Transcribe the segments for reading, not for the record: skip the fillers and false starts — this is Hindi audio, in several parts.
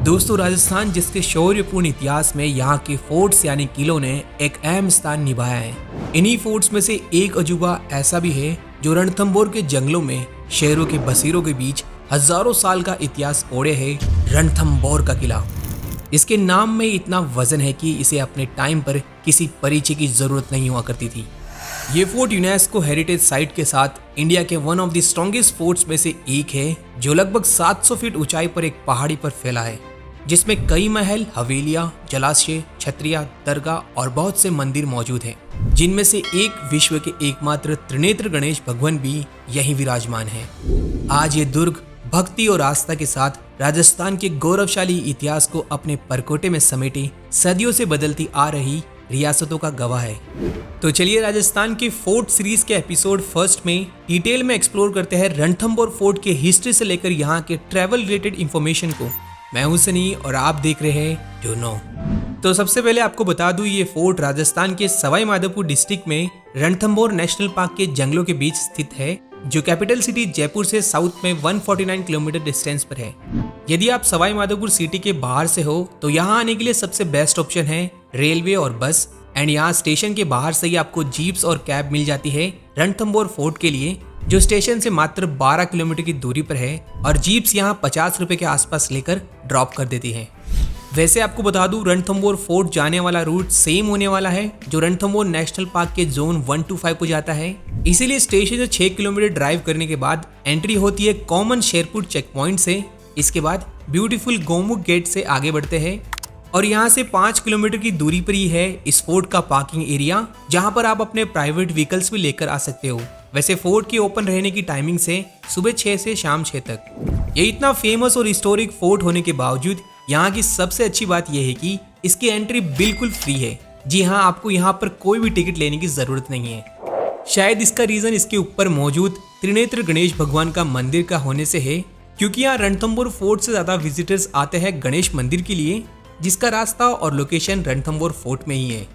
दोस्तों, राजस्थान जिसके शौर्यपूर्ण इतिहास में यहाँ के फोर्ट्स यानी किलों ने एक अहम स्थान निभाया है। इन्हीं फोर्ट्स में से एक अजूबा ऐसा भी है जो रणथंभौर के जंगलों में शेरों के बसेरों के बीच हजारों साल का इतिहास ओढ़े है। रणथंभौर का किला, इसके नाम में इतना वजन है कि इसे अपने टाइम पर किसी परिचय की जरूरत नहीं हुआ करती थी। ये फोर्ट यूनेस्को हेरिटेज साइट के साथ इंडिया के one of the strongest forts में से एक है, जो लगभग 700 फीट ऊंचाई पर एक पहाड़ी पर फैला है, जिसमें कई महल, हवेलियां, जलाशय, छतरियां, दरगाह और बहुत से मंदिर मौजूद हैं, जिनमें से एक विश्व के एकमात्र त्रिनेत्र गणेश भगवान भी यहीं विराजमान है। आज ये दुर्ग भक्ति और आस्था के साथ राजस्थान के गौरवशाली इतिहास को अपने परकोटे में समेटे सदियों से बदलती आ रही रियासतों का गवाह है। तो चलिए राजस्थान के फोर्ट सीरीज के एपिसोड फर्स्ट में डिटेल में एक्सप्लोर करते हैं रणथंभौर फोर्ट के हिस्ट्री से लेकर यहाँ के ट्रैवल रिलेटेड इंफॉर्मेशन को। मैं हूं सनी और आप देख रहे हैं जो नो। तो सबसे पहले आपको बता दूं, ये फोर्ट राजस्थान के सवाई माधोपुर डिस्ट्रिक्ट में रणथंभौर नेशनल पार्क के जंगलों के बीच स्थित है, जो कैपिटल सिटी जयपुर से साउथ में 149 किलोमीटर डिस्टेंस पर है। यदि आप सवाई माधोपुर सिटी के बाहर से हो तो यहाँ आने के लिए सबसे बेस्ट ऑप्शन है रेलवे और बस। एंड यहाँ स्टेशन के बाहर से ही आपको जीप्स और कैब मिल जाती है रणथंभौर फोर्ट के लिए, जो स्टेशन से मात्र 12 किलोमीटर की दूरी पर है, और जीप्स यहाँ 50 रुपए के आसपास लेकर ड्रॉप कर देती है। वैसे आपको बता दूं, रणथंभौर फोर्ट जाने वाला रूट सेम होने वाला है जो रणथंभौर नेशनल पार्क के जोन 1 to 5 को जाता है। इसीलिए स्टेशन से 6 किलोमीटर ड्राइव करने के बाद एंट्री होती है कॉमन शेरपुर चेक पॉइंट से। इसके बाद ब्यूटीफुल गोमुख गेट से आगे बढ़ते हैं और यहाँ से 5 किलोमीटर की दूरी पर ही है इस फोर्ट का पार्किंग एरिया, जहाँ पर आप अपने प्राइवेट व्हीकल्स भी लेकर आ सकते हो। वैसे फोर्ट की ओपन रहने की टाइमिंग से सुबह 6 से शाम 6 तक। ये इतना फेमस और हिस्टोरिक फोर्ट होने के बावजूद यहाँ की सबसे अच्छी बात यह है कि इसकी एंट्री बिल्कुल फ्री है। जी हाँ, आपको यहाँ पर कोई भी टिकट लेने की जरूरत नहीं है। शायद इसका रीजन इसके ऊपर मौजूद त्रिनेत्र गणेश भगवान का मंदिर का होने से है, क्योंकि यहाँ रणथंभौर फोर्ट से ज्यादा विजिटर्स आते हैं गणेश मंदिर के लिए, जिसका रास्ता और लोकेशन रणथंभौर फोर्ट में ही है।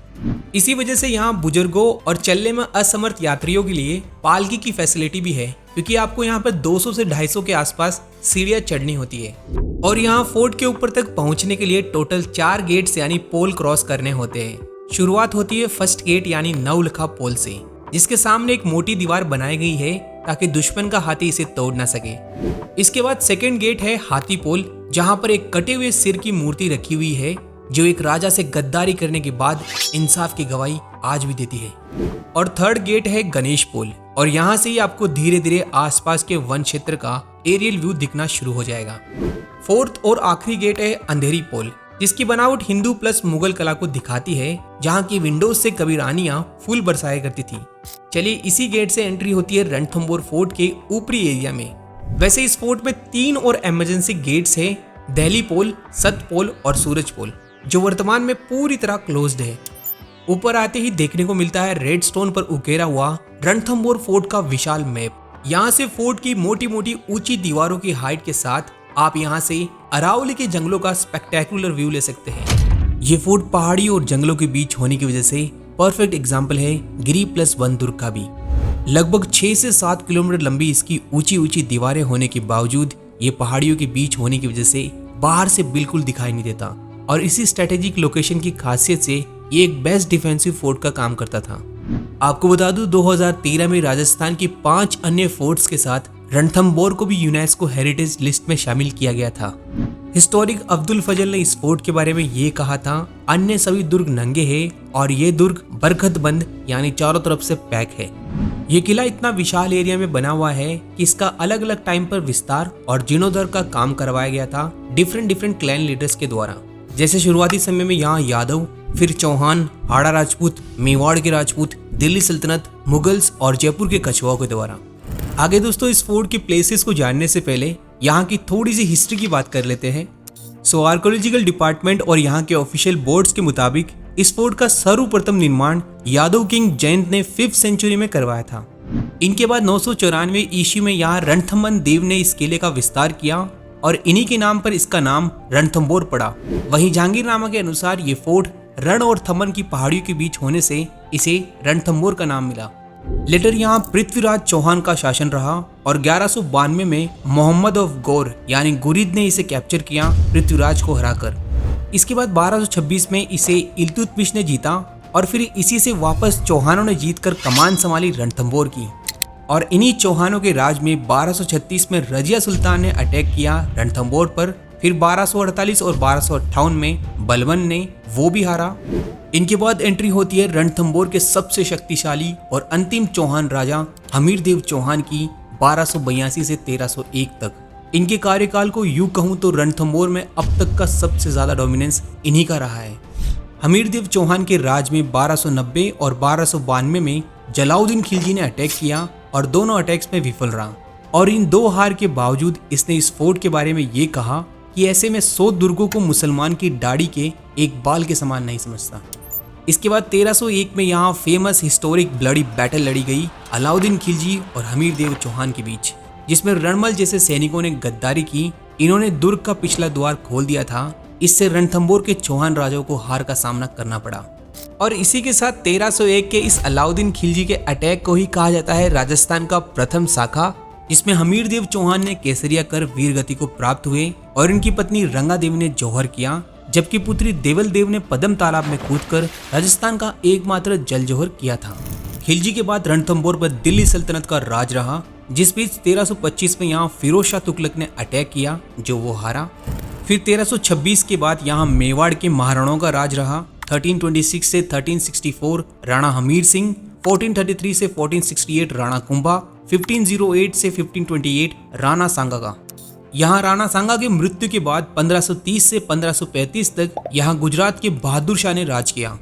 इसी वजह से यहाँ बुजुर्गों और चलने में असमर्थ यात्रियों के लिए पालकी की फैसिलिटी भी है, क्योंकि आपको यहाँ पर 200 से 250 के आसपास सीढ़ियाँ चढ़नी होती है। और यहाँ फोर्ट के ऊपर तक पहुँचने के लिए टोटल 4 गेट्स यानी पोल क्रॉस करने होते हैं। शुरुआत होती है फर्स्ट गेट यानी नवलखा पोल से, जिसके सामने एक मोटी दीवार बनाई गई है ताकि दुश्मन का हाथी इसे तोड़ ना सके। इसके बाद सेकेंड गेट है हाथी पोल, जहाँ पर एक कटे हुए सिर की मूर्ति रखी हुई है, जो एक राजा से गद्दारी करने के बाद इंसाफ की गवाही आज भी देती है। और थर्ड गेट है गणेश पोल, और यहाँ से ही आपको धीरे धीरे आसपास के वन क्षेत्र का एरियल व्यू दिखना शुरू हो जाएगा। फोर्थ और आखिरी गेट है अंधेरी पोल, जिसकी बनावट हिंदू प्लस मुगल कला को दिखाती है, जहाँ की विंडोज से कभी रानियां फूल बरसाया करती थी। चलिए, इसी गेट से एंट्री होती है रणथंभौर फोर्ट के ऊपरी एरिया में। वैसे इस फोर्ट में 3 और इमरजेंसी गेट्स है, दिल्ली पोल, सत पोल और सूरज पोल, जो वर्तमान में पूरी तरह क्लोज्ड है। ऊपर आते ही देखने को मिलता है रेड स्टोन पर उकेरा हुआ रणथंभौर फोर्ट का विशाल मैप। यहाँ से फोर्ट की मोटी मोटी ऊंची दीवारों की हाइट के साथ आप यहाँ से अरावली के जंगलों का स्पेक्टेकुलर व्यू ले सकते हैं। ये फोर्ट पहाड़ी और जंगलों के बीच होने की वजह से परफेक्ट एग्जाम्पल है गिरी प्लस वन दुर्ग का भी। लगभग 6 से 7 किलोमीटर लंबी इसकी ऊंची ऊंची दीवारें होने के बावजूद ये पहाड़ियों के बीच होने की वजह से बाहर से बिल्कुल दिखाई नहीं देता, और इसी स्ट्रेटेजिक लोकेशन की खासियत से ये एक बेस्ट डिफेंसिव फोर्ट का काम करता था। आपको बता दूं, 2013 में राजस्थान की 5 अन्य फोर्ट्स के साथ रणथंभौर को भी यूनेस्को हेरिटेज लिस्ट में शामिल किया गया था। हिस्टोरिक अब्दुल फजल ने इस फोर्ट के बारे में ये कहा था, अन्य सभी दुर्ग नंगे हैं और ये दुर्ग बरखत बंद यानी चारों तरफ से पैक है। ये किला इतना विशाल एरिया में बना हुआ है कि इसका अलग अलग टाइम पर विस्तार और जीर्णोद्धार का काम करवाया गया था डिफरेंट क्लैन लीडर्स के द्वारा। जैसे शुरुआती समय में यहाँ यादव, फिर चौहान, हाड़ा राजपूत, मेवाड़ के राजपूत, दिल्ली सल्तनत, मुगल्स और जयपुर के कछुआओं के द्वारा। आगे दोस्तों, इस फोर्ट के प्लेसेस को जानने से पहले यहाँ की थोड़ी सी हिस्ट्री की बात कर लेते हैं। आर्कोलॉजिकल डिपार्टमेंट और यहाँ के ऑफिशियल बोर्ड्स के मुताबिक इस फोर्ट का सर्वप्रथम निर्माण यादव किंग जयंत ने 5th सेंचुरी में करवाया था। इनके बाद 994 ईस्वी में यहाँ रणथंभन देव ने इस किले का विस्तार किया और इन्हीं के नाम पर इसका नाम रणथंभौर पड़ा। वहीं जहांगीरनामा के अनुसार ये फोर्ट रण और थमन की पहाड़ियों के बीच होने से इसे रणथंभौर का नाम मिला। लेटर यहाँ पृथ्वीराज चौहान का शासन रहा और 1192 में मोहम्मद ऑफ गौर यानी गुरिद ने इसे कैप्चर किया पृथ्वीराज को हराकर। इसके बाद 1226 में इसे इल्तुतमिश ने जीता और फिर इसी से वापस चौहानों ने जीतकर कमान संभाली रणथंबोर की। और इन्हीं चौहानों के राज में 1236 में रजिया सुल्तान ने अटैक किया रणथंबोर पर। फिर 1248 और 1258 में बलबन ने वो भी हारा। इनके बाद एंट्री होती है रणथंबोर के सबसे शक्तिशाली और अंतिम चौहान राजा हमीरदेव चौहान की 1282 से 1301 तक। इनके कार्यकाल को यूं कहूं तो रणथंबोर में अब तक का सबसे ज्यादा डोमिनेंस इन्हीं का रहा है। हमीरदेव चौहान के राज में 1290 और 1292 में जलाउद्दीन खिलजी ने अटैक किया और दोनों अटैक्स में विफल रहा। और इन दो हार के बावजूद इसने इस फोर्ट के बारे में ये कहा कि ऐसे में 100 दुर्गों को मुसलमान की दाढ़ी के एक बाल के समान नहीं समझता। इसके बाद 1301 में यहाँ फेमस हिस्टोरिक ब्लडी बैटल लड़ी गई अलाउद्दीन खिलजी और हमीरदेव चौहान के बीच, जिसमें रणमल जैसे सैनिकों ने गद्दारी की। इन्होंने दुर्ग का पिछला द्वार खोल दिया था। इससे रणथंबोर के चौहान राजाओं को हार का सामना करना पड़ा। और इसी के साथ 1301 के इस अलाउद्दीन खिलजी के अटैक को ही कहा जाता है राजस्थान का प्रथम शाखा, जिसमें हमीरदेव चौहान ने केसरिया कर वीरगति को प्राप्त हुए और इनकी पत्नी रंगा देवी ने जौहर किया, जबकि पुत्री देवल देव ने पद्म तालाब में कूदकर राजस्थान का एकमात्र जल जौहर किया था। खिलजी के बाद रणथंबोर पर दिल्ली सल्तनत का राज रहा, जिस बीच 1325 में यहाँ फिरोज शाह तुगलक ने अटैक किया जो वो हारा। फिर 1326 के बाद यहाँ मेवाड़ के महाराणाओं का राज रहा। 1326 से 1364 राणा हमीर सिंह, 1433 से 1468 राणा कुंभा, 1508 से 1528 राणा सांगा का। यहाँ राणा सांगा की मृत्यु के बाद 1530 से 1535 तक यहाँ गुजरात के बहादुर शाह ने राज किया।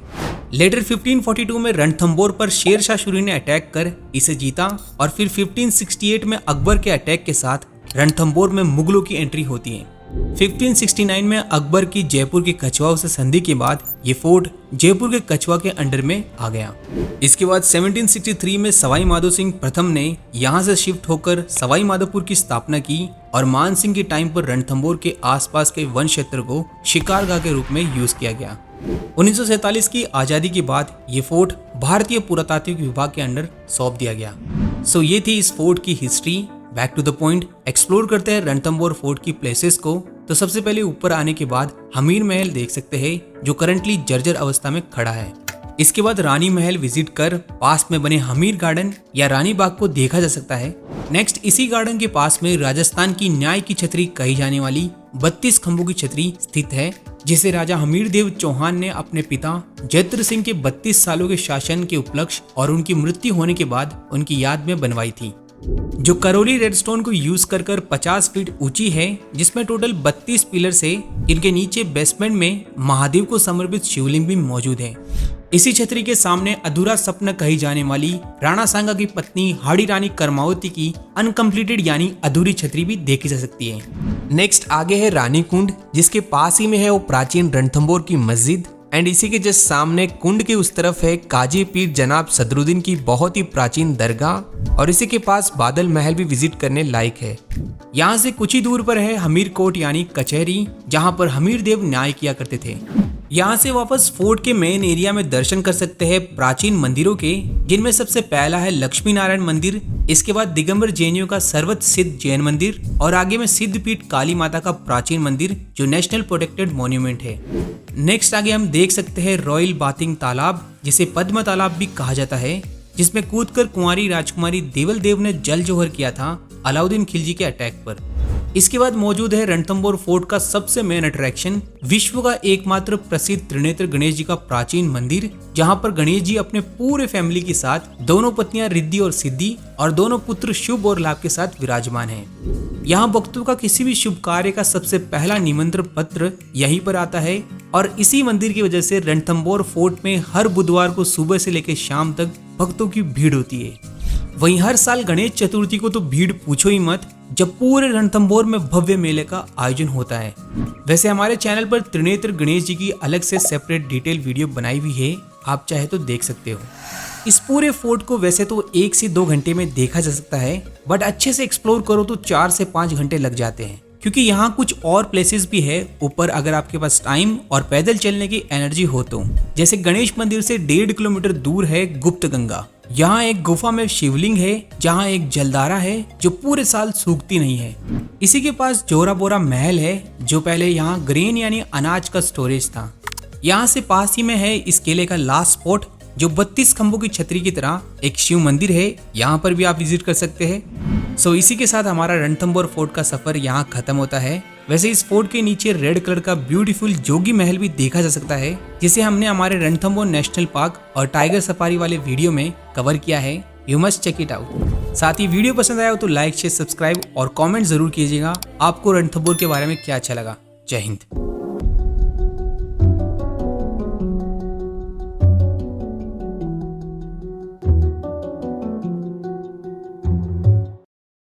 लेटर 1542 में रणथंबोर पर शेर शाह सूरी ने अटैक कर इसे जीता और फिर 1568 में अकबर के अटैक के साथ रणथंबोर में मुगलों की एंट्री होती है। 1569 में अकबर की जयपुर के कछवाओं से संधि के बाद ये फोर्ट जयपुर के कछवा के अंडर में आ गया। इसके बाद 1763 में सवाई माधो सिंह प्रथम ने यहाँ से शिफ्ट होकर सवाई माधोपुर की स्थापना की और मान सिंह के टाइम पर रणथंबोर के आसपास के वन क्षेत्र को शिकारगाह के रूप में यूज किया गया। 1947 की आजादी के बाद ये फोर्ट भारतीय पुरातात्विक विभाग के अंडर सौंप दिया गया। सो ये थी इस फोर्ट की history. Back to the point, explore करते हैं रणथंबोर फोर्ट की प्लेसेस को। तो सबसे पहले ऊपर आने के बाद हमीर महल देख सकते हैं जो करंटली जर्जर अवस्था में खड़ा है। इसके बाद रानी महल विजिट कर पास में बने हमीर गार्डन या रानी बाग को देखा जा सकता है। नेक्स्ट इसी गार्डन के पास में राजस्थान की न्याय की छतरी कही जाने वाली 32 खंभों की छतरी स्थित है, जिसे राजा हमीरदेव चौहान ने अपने पिता जयद्र सिंह के 32 सालों के शासन के उपलक्ष्य और उनकी मृत्यु होने के बाद उनकी याद में बनवाई थी, जो करौली रेडस्टोन को यूज कर 50 फीट ऊंची है, जिसमें टोटल 32 पिलर्स है। इनके नीचे बेसमेंट में महादेव को समर्पित शिवलिंग भी मौजूद है। इसी छतरी के सामने अधूरा सपना कही जाने वाली राणा सांगा की पत्नी हाड़ी रानी करमावती की अनकम्प्लीटेड यानी अधूरी छतरी भी देखी जा सकती है। नेक्स्ट आगे है रानी कुंड, जिसके पास ही में है वो प्राचीन रणथंबोर की मस्जिद। एंड इसी के जस्ट सामने कुंड के उस तरफ है काजी पीर जनाब सदरुद्दीन की बहुत ही प्राचीन दरगाह, और इसी के पास बादल महल भी विजिट करने लायक है। यहाँ से कुछ ही दूर पर है हमीर कोट यानी कचहरी, जहाँ पर हमीरदेव न्याय किया करते थे। यहाँ से वापस फोर्ट के मेन एरिया में दर्शन कर सकते हैं प्राचीन मंदिरों के, जिनमें सबसे पहला है लक्ष्मी नारायण मंदिर। इसके बाद दिगंबर जैनियों का सर्वत सिद्ध जैन मंदिर और आगे में सिद्धपीठ काली माता का प्राचीन मंदिर जो नेशनल प्रोटेक्टेड मॉन्यूमेंट है। नेक्स्ट आगे हम देख सकते हैं रॉयल बाथिंग तालाब, जिसे पद्म तालाब भी कहा जाता है, जिसमें कूदकर कुंवारी राजकुमारी देवल देव ने जल जौहर किया था अलाउद्दीन खिलजी के अटैक पर। इसके बाद मौजूद है रणथंबोर फोर्ट का सबसे मेन अट्रैक्शन, विश्व का एकमात्र प्रसिद्ध त्रिनेत्र गणेश जी का प्राचीन मंदिर, जहां पर गणेश जी अपने पूरे फैमिली के साथ, दोनों पत्नियां रिद्धि और सिद्धि और दोनों पुत्र शुभ और लाभ के साथ विराजमान हैं। यहाँ भक्तों का किसी भी शुभ कार्य का सबसे पहला निमंत्रण पत्र यहीं पर आता है, और इसी मंदिर की वजह से रणथंबोर फोर्ट में हर बुधवार को सुबह से लेकर शाम तक भक्तों की भीड़ होती है। वहीं हर साल गणेश चतुर्थी को तो भीड़ पूछो ही मत, जब पूरे रणथंबोर में भव्य मेले का आयोजन होता है। वैसे हमारे चैनल पर त्रिनेत्र गणेश जी की अलग से सेपरेट डिटेल वीडियो बनाई हुई है, आप चाहे तो देख सकते हो। इस पूरे फोर्ट को वैसे तो 1 से 2 घंटे में देखा जा सकता है, बट अच्छे से एक्सप्लोर करो तो 4 से 5 घंटे लग जाते हैं, क्योंकि यहाँ कुछ और प्लेसेस भी है ऊपर अगर आपके पास टाइम और पैदल चलने की एनर्जी हो तो। जैसे गणेश मंदिर से 1.5 किलोमीटर दूर है गुप्त गंगा, यहाँ एक गुफा में शिवलिंग है जहाँ एक जलधारा है जो पूरे साल सूखती नहीं है। इसी के पास जोरा बोरा महल है जो पहले यहाँ ग्रेन यानी अनाज का स्टोरेज था। यहाँ से पास ही में है इस किले का लास्ट स्पॉट जो 32 खंभों की छतरी की तरह एक शिव मंदिर है। यहाँ पर भी आप विजिट कर सकते हैं। सो इसी के साथ हमारा रणथंबोर फोर्ट का सफर यहाँ खत्म होता है। वैसे इस फोर्ट के नीचे रेड कलर का ब्यूटीफुल जोगी महल भी देखा जा सकता है जिसे हमने हमारे रणथंबोर नेशनल पार्क और टाइगर सफारी वाले वीडियो में कवर किया है। You must check it out. साथ ही वीडियो पसंद आया हो तो लाइक शेयर सब्सक्राइब और कमेंट जरूर कीजिएगा आपको रणथंबोर के बारे में क्या अच्छा लगा। जय हिंद।